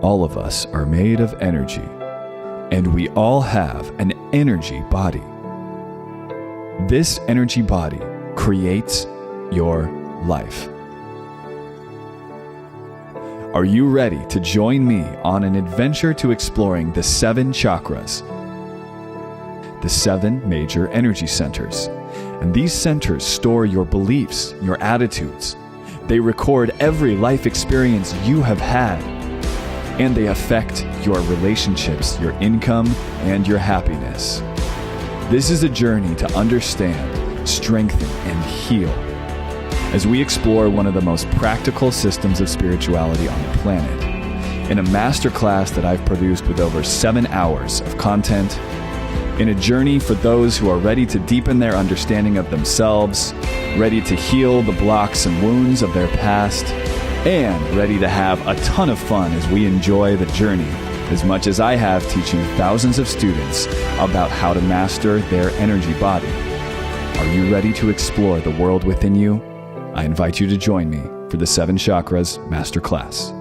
All of us are made of energy, and we all have an energy body. This energy body creates your life. Are you ready to join me on an adventure to exploring the 7 chakras, the 7 major energy centers? And these centers store your beliefs, your attitudes. They record every life experience you have had, and they affect your relationships, your income, and your happiness. This is a journey to understand, strengthen, and heal as we explore one of the most practical systems of spirituality on the planet, in a masterclass that I've produced with over 7 hours of content, in a journey for those who are ready to deepen their understanding of themselves, ready to heal the blocks and wounds of their past, and ready to have a ton of fun as we enjoy the journey, as much as I have teaching thousands of students about how to master their energy body. Are you ready to explore the world within you? I invite you to join me for the 7 Chakras Masterclass.